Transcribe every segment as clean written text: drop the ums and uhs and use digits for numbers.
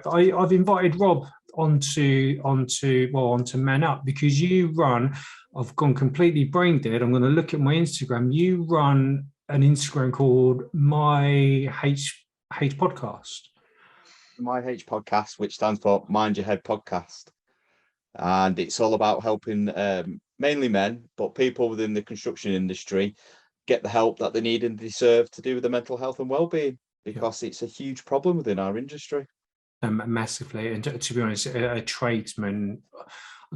I've invited Rob onto MANUP because you run. I've gone completely brain dead. I'm going to look at my Instagram. You run an Instagram called MYHP podcast. MYHP podcast, which stands for Mind Your Head Podcast, and it's all about helping mainly men, but people within the construction industry get the help that they need and deserve to do with their mental health and well-being, because it's a huge problem within our industry. Massively, and to be honest, a tradesman.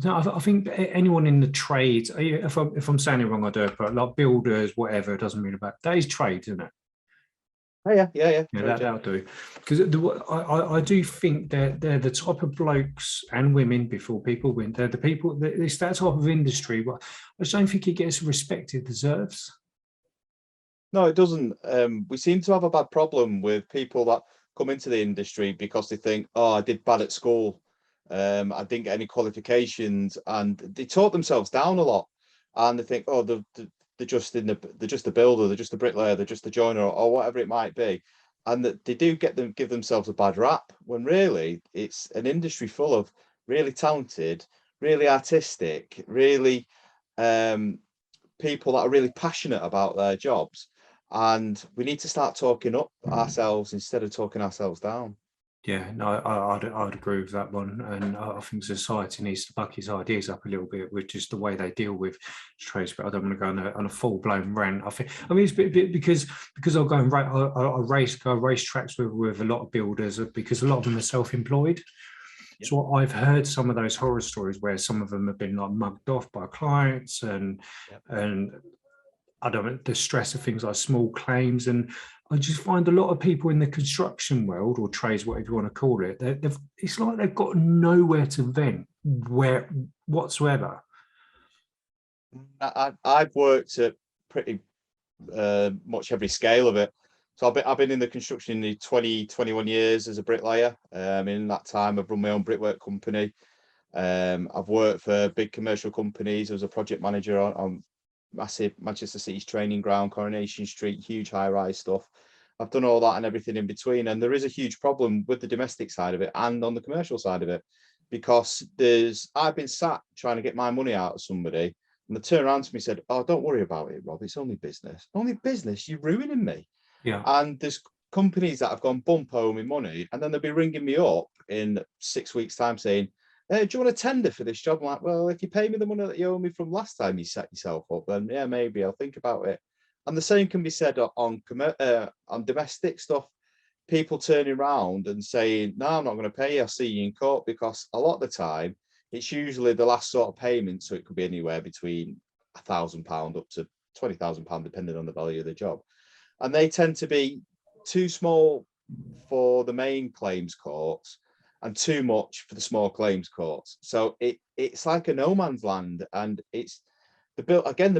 I think anyone in the trades, if I'm saying it wrong, I do it, but like builders, whatever, it doesn't mean about that is trade, isn't it? Oh, yeah. That'll do. Because I do think that they're the type of blokes and women, before people win, they're the people. It's that type of industry. But I just don't think it gets the respect it deserves. No, it doesn't. We seem to have a bad problem with people that come into the industry because they think, oh, I did bad at school. I didn't get any qualifications, and they taught themselves down a lot. And they think, oh, they're just a builder, they're just a bricklayer, they're just a joiner, or whatever it might be. And that they do give themselves a bad rap, when really it's an industry full of really talented, really artistic, really people that are really passionate about their jobs. And we need to start talking up ourselves instead of talking ourselves down. Yeah, no, I'd agree with that one, and I think society needs to buck his ideas up a little bit with just the way they deal with trades. But I don't want to go on a full blown rant. I mean, it's because I'll go and race tracks with a lot of builders, because a lot of them are self-employed. Yep. So I've heard some of those horror stories where some of them have been like mugged off by clients, and I don't know, the stress of things like small claims. And I just find a lot of people in the construction world, or trades, whatever you want to call it, it's like they've got nowhere to vent whatsoever. I've worked at pretty much every scale of it. So I've been in the construction in 21 years as a bricklayer. In that time, I've run my own brickwork company. I've worked for big commercial companies. I was a project manager on massive Manchester City's training ground, Coronation Street, huge high-rise stuff. I've done all that and everything in between. And there is a huge problem with the domestic side of it and on the commercial side of it, because I've been sat trying to get my money out of somebody, and they turned around to me and said, oh, don't worry about it, Rob, it's only business. Only business? You're ruining me. Yeah. And there's companies that have gone bump home in money, and then they'll be ringing me up in 6 weeks' time saying, do you want a tender for this job? I'm like, well, if you pay me the money that you owe me from last time you set yourself up, then yeah, maybe I'll think about it. And the same can be said on domestic stuff. People turning around and saying, no, I'm not going to pay you, I'll see you in court, because a lot of the time it's usually the last sort of payment, so it could be anywhere between £1,000 up to £20,000, depending on the value of the job. And they tend to be too small for the main claims courts and too much for the small claims courts. So it's like a no man's land, and it's the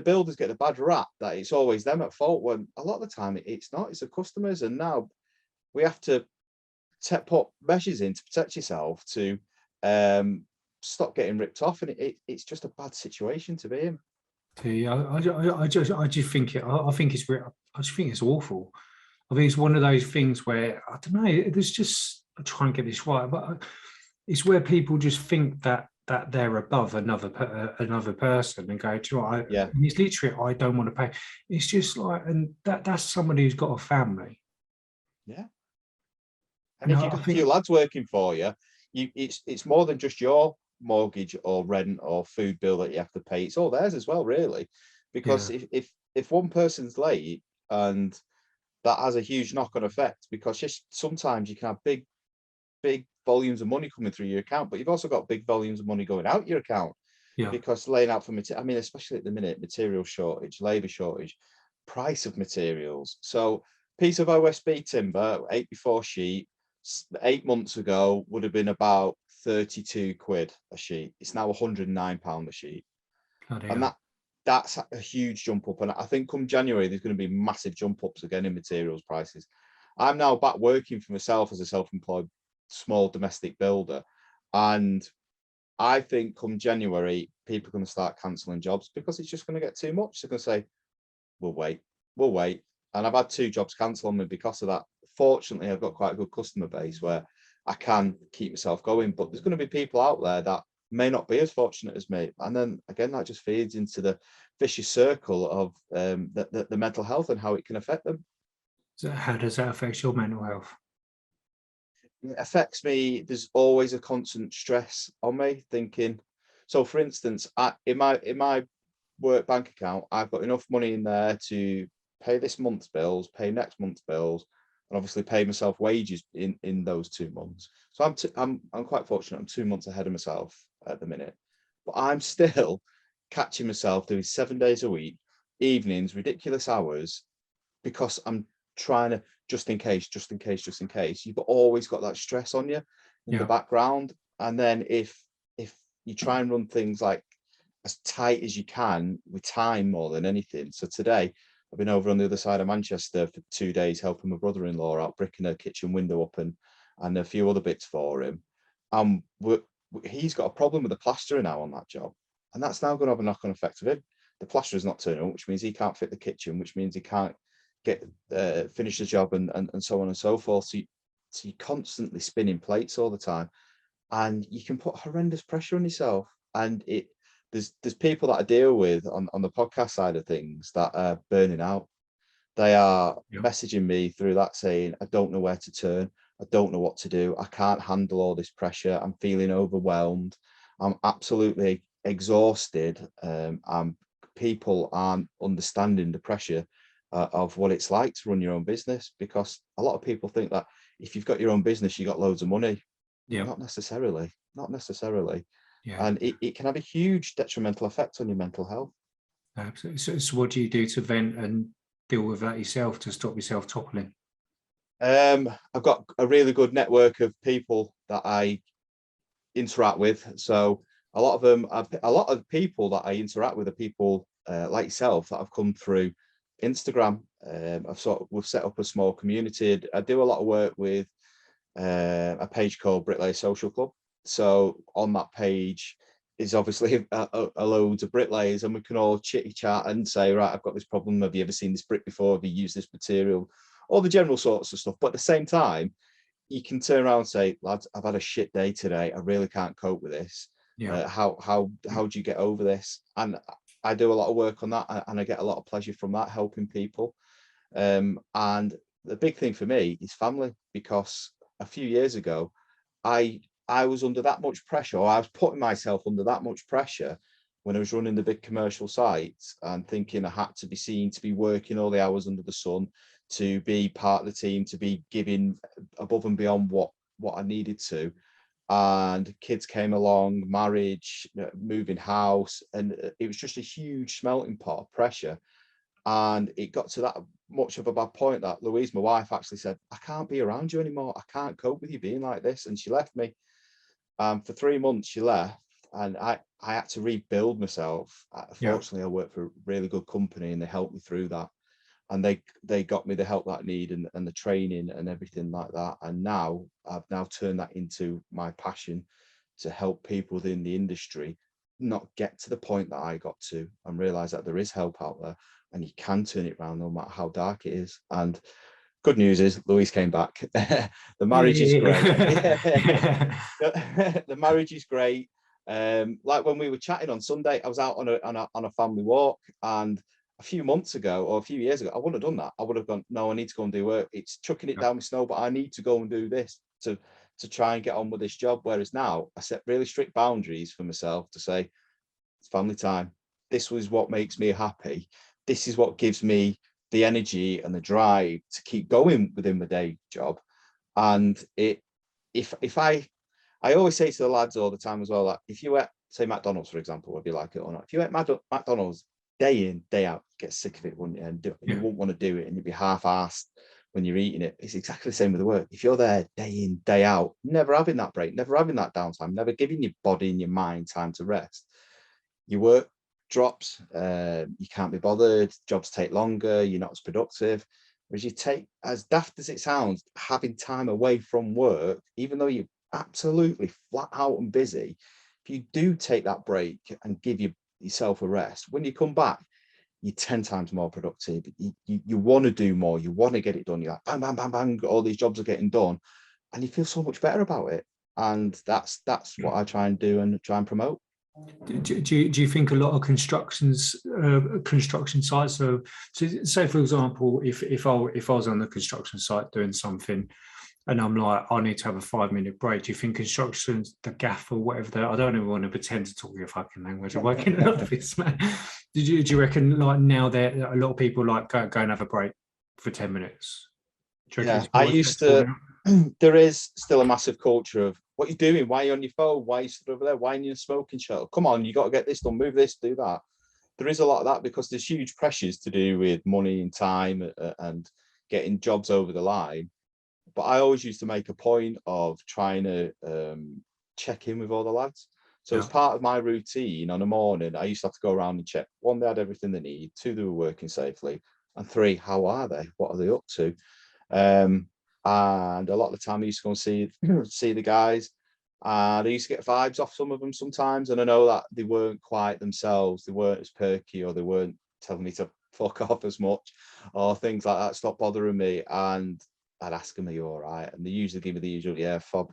builders get a bad rap that it's always them at fault, when a lot of the time it's not, it's the customers. And now we have to put measures in to protect yourself, to stop getting ripped off, and it's just a bad situation to be in. I just think it's awful. I think it's one of those things where, I don't know, there's just, I'm trying to get this right, but it's where people just think that they're above another person and go to, and it's literally, I don't want to pay. It's just like, and that's somebody who's got a family. Yeah. And if you've got a few lads working for you, it's more than just your mortgage or rent or food bill that you have to pay. It's all theirs as well, really, because if one person's late, and that has a huge knock-on effect, because just sometimes you can have big volumes of money coming through your account, but you've also got big volumes of money going out your account, because laying out for material, I mean, especially at the minute, material shortage, labor shortage, price of materials. So piece of OSB timber, 8x4 sheet, 8 months ago would have been about 32 quid a sheet. It's now £109 a sheet. And that's a huge jump up. And I think come January, there's going to be massive jump ups again in materials prices. I'm now back working for myself as a self-employed small domestic builder. And I think come January, people are going to start cancelling jobs, because it's just going to get too much. They're going to say, we'll wait. And I've had 2 jobs cancel on me because of that. Fortunately, I've got quite a good customer base where I can keep myself going. But there's going to be people out there that may not be as fortunate as me. And then again, that just feeds into the vicious circle of the mental health and how it can affect them. So how does that affect your mental health? It affects me. There's always a constant stress on me thinking. So for instance, in my work bank account, I've got enough money in there to pay this month's bills, pay next month's bills, and obviously pay myself wages in those 2 months. So I'm quite fortunate. I'm 2 months ahead of myself at the minute, but I'm still catching myself doing 7 days a week, evenings, ridiculous hours, because I'm trying to just in case, just in case, just in case. You've always got that stress on you in the background, and then if you try and run things like as tight as you can with time more than anything. So today I've been over on the other side of Manchester for 2 days helping my brother-in-law out, bricking a kitchen window up and a few other bits for him. He's got a problem with the plasterer now on that job, and that's now going to have a knock-on effect of him. The plasterer is not turning up, which means he can't fit the kitchen, which means he can't get finish the job and so on and so forth. So you're constantly spinning plates all the time, and you can put horrendous pressure on yourself. And there's people that I deal with on the podcast side of things that are burning out. They are messaging me through that saying, I don't know where to turn. I don't know what to do. I can't handle all this pressure. I'm feeling overwhelmed. I'm absolutely exhausted. And people aren't understanding the pressure of what it's like to run your own business, because a lot of people think that if you've got your own business, you got loads of money. Not necessarily. Yeah. And it can have a huge detrimental effect on your mental health. Absolutely. So what do you do to vent and deal with that yourself, to stop yourself toppling? I've got a really good network of people that I interact with. So a lot of people that I interact with are people like yourself that have come through Instagram. We've set up a small community. I do a lot of work with a page called Bricklayer Social Club. So on that page is obviously a loads of bricklayers, and we can all chitty chat and say, right, I've got this problem. Have you ever seen this brick before? Have you used this material? All the general sorts of stuff. But at the same time, you can turn around and say, lads, I've had a shit day today. I really can't cope with this. How do you get over this? And I do a lot of work on that, and I get a lot of pleasure from that, helping people. And the big thing for me is family, because a few years ago, I was under that much pressure, or I was putting myself under that much pressure when I was running the big commercial sites and thinking I had to be seen, to be working all the hours under the sun, to be part of the team, to be giving above and beyond what I needed to. And kids came along, marriage, moving house, and it was just a huge smelting pot of pressure. And it got to that much of a bad point that Louise, my wife, actually said, I can't be around you anymore. I can't cope with you being like this. And she left me. For 3 months, she left, and I had to rebuild myself. Fortunately, I work for a really good company, and they helped me through that. And they got me the help that I need, and the training and everything like that. And now I've turned that into my passion, to help people within the industry not get to the point that I got to, and realize that there is help out there, and you can turn it around no matter how dark it is. And good news is Louise came back. The marriage is great. The marriage is great. Like when we were chatting on Sunday, I was out on a family walk, and a few months ago or a few years ago, I wouldn't have done that. I would have gone, no, I need to go and do work. It's chucking it down with snow, but I need to go and do this to try and get on with this job. Whereas now I set really strict boundaries for myself to say, it's family time. This was what makes me happy. This is what gives me the energy and the drive to keep going within my day job. And if I always say to the lads all the time as well, that if you at, say, McDonald's, for example, whether you like it or not, if you at McDonald's day in, day out, get sick of it, wouldn't you? And you won't want to do it, and you'd be half-assed when you're eating it. It's exactly the same with the work. If you're there day in, day out, never having that break, never having that downtime, never giving your body and your mind time to rest, your work drops, you can't be bothered, jobs take longer, you're not as productive. Whereas you take, as daft as it sounds, having time away from work, even though you're absolutely flat out and busy, if you do take that break and give yourself a rest, when you come back, you're 10 times more productive. You want to do more, you want to get it done. You're like, bang, bang, bang, bang, all these jobs are getting done. and you feel so much better about it. And that's what I try and do and try and promote. Do you think a lot of construction sites are, so say for example, if I was on the construction site doing something and I'm like, I need to have a 5-minute break, do you think construction, the gaff or whatever, I don't even want to pretend to talk your fucking language, I'm working in an office, man. Do you reckon like now that a lot of people like go and have a break for 10 minutes? Yeah, I used to, there is still a massive culture of what you're doing, why are you on your phone, why are you stood over there, why are you in a smoking shuttle, come on, you got to get this done, move this, do that. There is a lot of that because there's huge pressures to do with money and time and getting jobs over the line. But I always used to make a point of trying to check in with all the lads. So as part of my routine on a morning, I used to have to go around and check, 1, they had everything they need, 2, they were working safely, and 3, how are they, what are they up to? And a lot of the time I used to go and see the guys, and I used to get vibes off some of them sometimes, and I know that they weren't quite themselves, they weren't as perky, or they weren't telling me to fuck off as much, or things like that, stop bothering me. And I'd ask them, are you all right? And they usually give me the usual, yeah, fob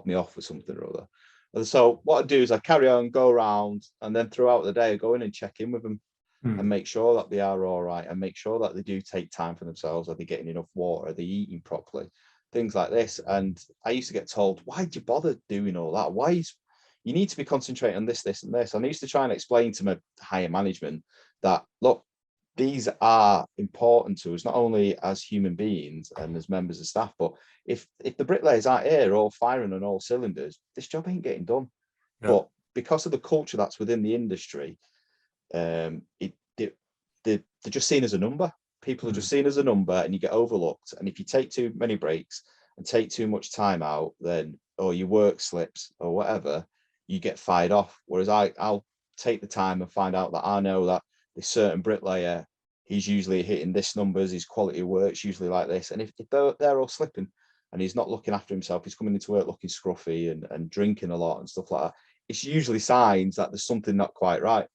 me off with something or other. And so what I do is I carry on, go around, and then throughout the day I go in and check in with them and make sure that they are all right, and make sure that they do take time for themselves. Are they getting enough water? Are they eating properly? Things like this. And I used to get told, why'd you bother doing all that? You need to be concentrating on this, this, and this. And I used to try and explain to my higher management that, look, these are important to us, not only as human beings and as members of staff, but if the bricklayers aren't here all firing on all cylinders, this job ain't getting done. But because of the culture that's within the industry, they're just seen as a number. People are just seen as a number, and you get overlooked. And if you take too many breaks and take too much time out, then, or your work slips or whatever, you get fired off. Whereas I'll take the time and find out that I know that this certain bricklayer, he's usually hitting this numbers, his quality of work's usually like this. And if they're all slipping and he's not looking after himself, he's coming into work looking scruffy and drinking a lot and stuff like that, it's usually signs that there's something not quite right.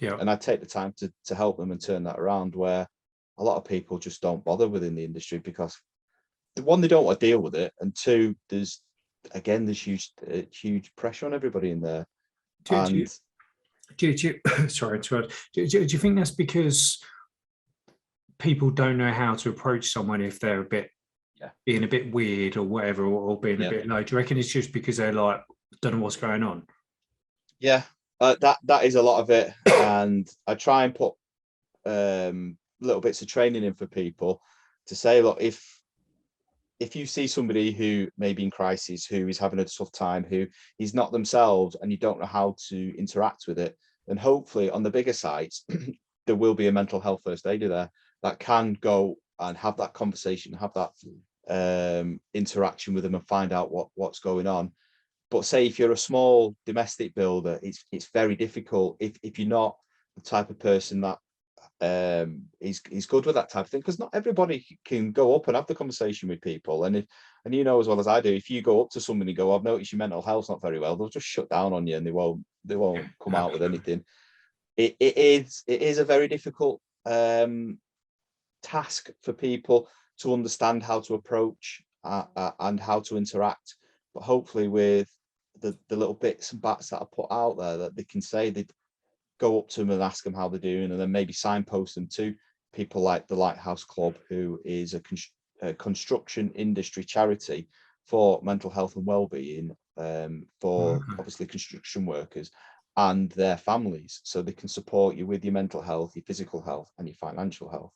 And I take the time to help them and turn that around, where a lot of people just don't bother within the industry because, one, they don't want to deal with it, and 2, there's huge pressure on everybody in there. Sorry to add, do you think that's because people don't know how to approach someone if they're being a bit weird or whatever, or being a bit low? Do you reckon it's just because they're like, don't know what's going on? Yeah, that is a lot of it. And I try and put little bits of training in for people to say, look, if you see somebody who may be in crisis, who is having a tough time, who is not themselves, and you don't know how to interact with it, then hopefully on the bigger sites, there will be a mental health first aider there that can go and have that conversation, have that interaction with them and find out what's going on. But say if you're a small domestic builder, it's very difficult if you're not the type of person that is good with that type of thing, because not everybody can go up and have the conversation with people. And you know as well as I do, if you go up to somebody and go, I've noticed your mental health's not very well, they'll just shut down on you and they won't come out with anything. It is a very difficult task for people to understand how to approach and how to interact. But hopefully with the little bits and bats that are put out there, that they can say, they go up to them and ask them how they're doing, and then maybe signpost them to people like the Lighthouse Club, who is a construction industry charity for mental health and well-being for obviously construction workers and their families, so they can support you with your mental health, your physical health and your financial health.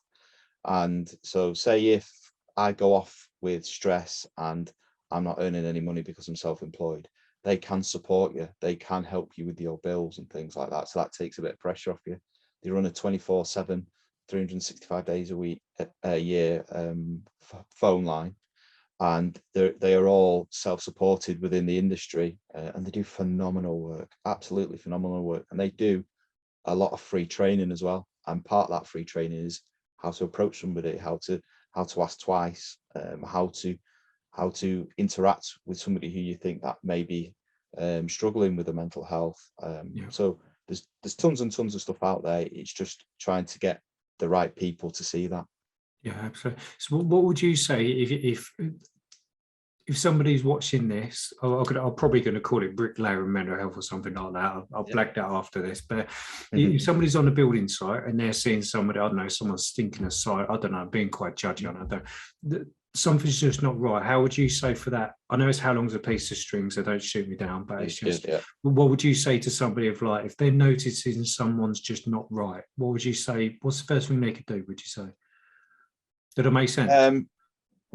And so say if I go off with stress and I'm not earning any money because I'm self-employed, they can support you, they can help you with your bills and things like that. So that takes a bit of pressure off you. They run a 24/7, 365 days a year phone line, and they are all self-supported within the industry, and they do phenomenal work, absolutely phenomenal work. And they do a lot of free training as well. And part of that free training is how to approach somebody, how to ask twice, how to interact with somebody who you think that may be struggling with the mental health. So there's tons and tons of stuff out there. It's just trying to get the right people to see that. Yeah, absolutely. So what would you say if if somebody's watching this, I'm probably going to call it bricklayer and mental health or something like that. I'll black that after this. But if somebody's on a building site and they're seeing somebody, I don't know, someone's stinking a site, I don't know, being quite judgy on it, something's just not right. How would you say for that? I know it's how long's a piece of string, so don't shoot me down, but it's just, what would you say to somebody of like, if they're noticing someone's just not right, what would you say? What's the first thing they could do, would you say? Did it make sense?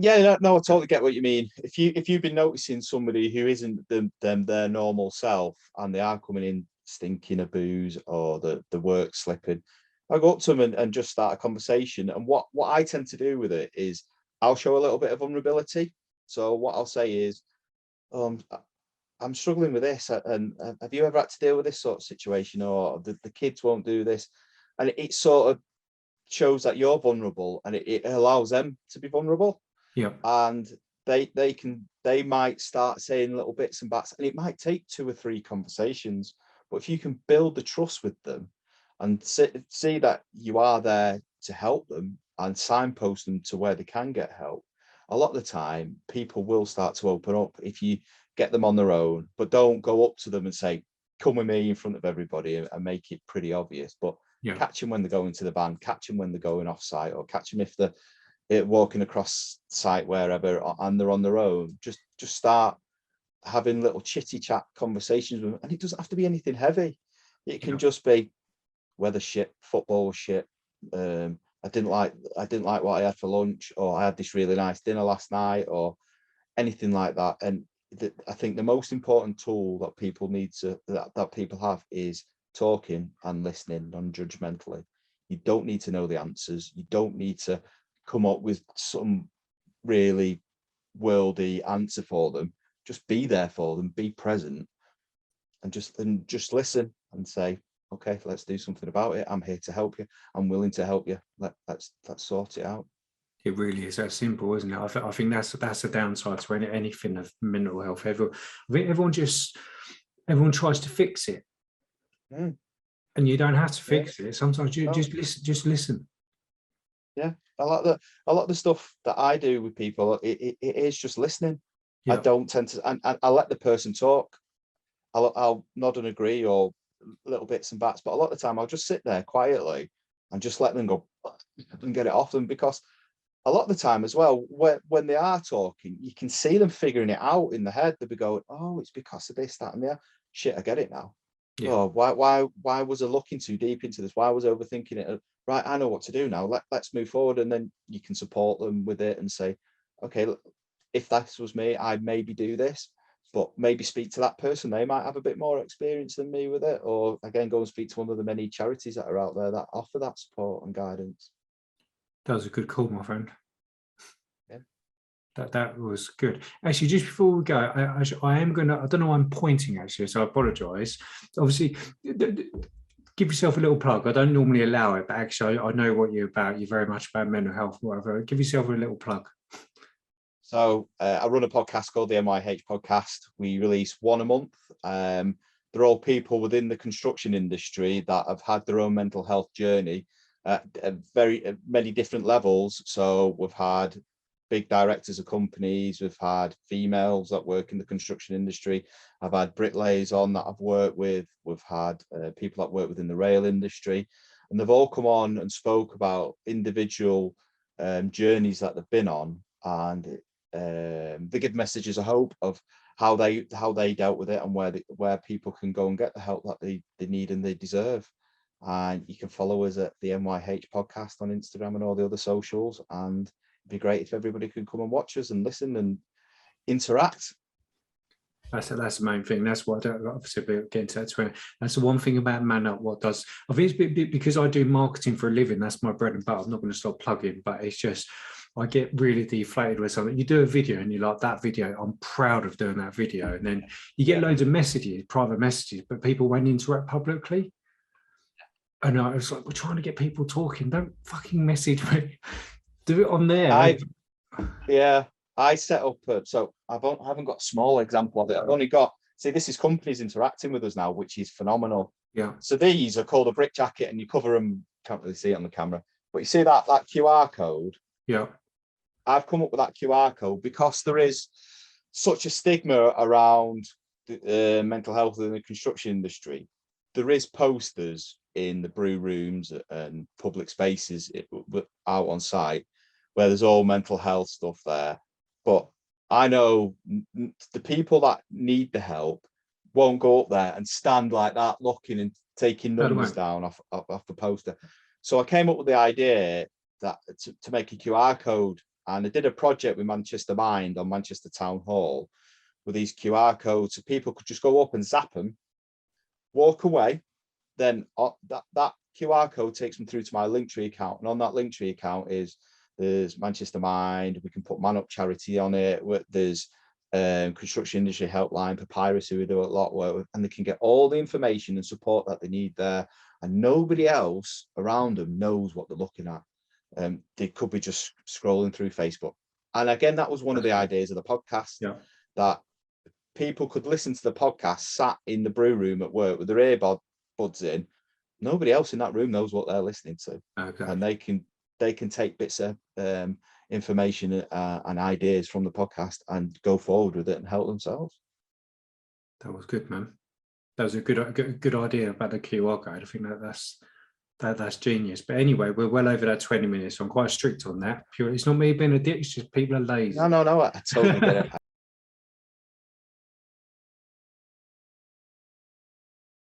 Yeah, no, I totally get what you mean. If you've been noticing somebody who isn't their normal self and they are coming in stinking of booze or the work slipping, I go up to them and just start a conversation. And what I tend to do with it is I'll show a little bit of vulnerability. So what I'll say is, I'm struggling with this, and have you ever had to deal with this sort of situation, or the kids won't do this, and it sort of shows that you're vulnerable, and it allows them to be vulnerable. Yeah. And they might start saying little bits and bats, and it might take 2 or 3 conversations, but if you can build the trust with them and see that you are there to help them and signpost them to where they can get help, a lot of the time people will start to open up if you get them on their own. But don't go up to them and say, come with me in front of everybody, and make it pretty obvious. But catch them when they're going to the van, catch them when they're going off site, or catch them if they're walking across site wherever and they're on their own. Just start having little chitty chat conversations with them, and it doesn't have to be anything heavy. It can just be weather shit, football shit, I didn't like what I had for lunch, or I had this really nice dinner last night, or anything like that. And I think the most important tool that people need to that people have is talking and listening non-judgmentally. You don't need to know the answers. You don't need to come up with some really worldy answer for them. Just be there for them, be present, and just listen and say, okay, let's do something about it. I'm here to help you. I'm willing to help you. Let's sort it out. It really is that simple, isn't it? I think that's a downside to anything of mental health. Everyone tries to fix it, and you don't have to fix it. Sometimes you just listen. Yeah, a lot of the stuff that I do with people, it is just listening. I don't tend to, and I let the person talk. I'll nod and agree, or little bits and bats, but a lot of the time I'll just sit there quietly and just let them go and get it off them. Because a lot of the time as well, when they are talking, you can see them figuring it out in the head. They'll be going, oh, it's because of this, that, and that. Shit, I get it now. Oh, why was I looking too deep into this? Why was I overthinking it? Right, I know what to do now. Let's move forward. And then you can support them with it and say, okay, look, if this was me, I'd maybe do this, but maybe speak to that person. They might have a bit more experience than me with it. Or again, go and speak to one of the many charities that are out there that offer that support and guidance. That was a good call, my friend. Yeah. That was good. Actually, just before we go, I am going to, I don't know why I'm pointing actually, so I apologize. Obviously, give yourself a little plug. I don't normally allow it, but actually I know what you're about. You're very much about mental health, whatever. Give yourself a little plug. So I run a podcast called the MYHP podcast. We release one a month. They're all people within the construction industry that have had their own mental health journey at many different levels. So we've had big directors of companies, we've had females that work in the construction industry, I've had bricklayers on that I've worked with, we've had people that work within the rail industry, and they've all come on and spoke about individual journeys that they've been on, and they give messages of hope of how they dealt with it, and where people can go and get the help that they need and they deserve. And you can follow us at the MYH podcast on Instagram and all the other socials, and it'd be great if everybody could come and watch us and listen and interact. That's the main thing. That's what obviously getting to that. That's the one thing about MANUP. What does, I think it's because I do marketing for a living. That's my bread and butter. I'm not going to stop plugging, but it's just I get really deflated with something. You do a video and you're like, that video, I'm proud of doing that video, and then you get loads of messages, private messages, but people won't interact publicly. And I was like, we're trying to get people talking. Don't fucking message me. Do it on there. I set up, so I haven't got a small example of it. I've only got, see, this is companies interacting with us now, which is phenomenal. Yeah. So these are called a brick jacket, and you cover them, can't really see it on the camera, but you see that QR code? Yeah. I've come up with that QR code because there is such a stigma around the mental health in the construction industry. There is posters in the brew rooms and public spaces out on site where there's all mental health stuff there. But I know the people that need the help won't go up there and stand like that looking and taking numbers down off the poster. So I came up with the idea that to make a QR code, and I did a project with Manchester Mind on Manchester Town Hall with these QR codes, so people could just go up and zap them, walk away, then that QR code takes them through to my Linktree account, and on that Linktree account there's Manchester Mind, we can put MANUP charity on it, there's construction industry helpline, Papyrus, who we do a lot of work with, and they can get all the information and support that they need there, and nobody else around them knows what they're looking at. They could be just scrolling through Facebook. And again, that was one of the ideas of the podcast, that people could listen to the podcast sat in the brew room at work with their earbuds in. Nobody else in that room knows what they're listening to, and they can take bits of information and ideas from the podcast and go forward with it and help themselves. That was good, man. That was a good idea about the QR code. I think that's genius. But anyway, we're well over that 20 minutes. So I'm quite strict on that. It's not me being a dick, it's just people are lazy. No, I totally get it.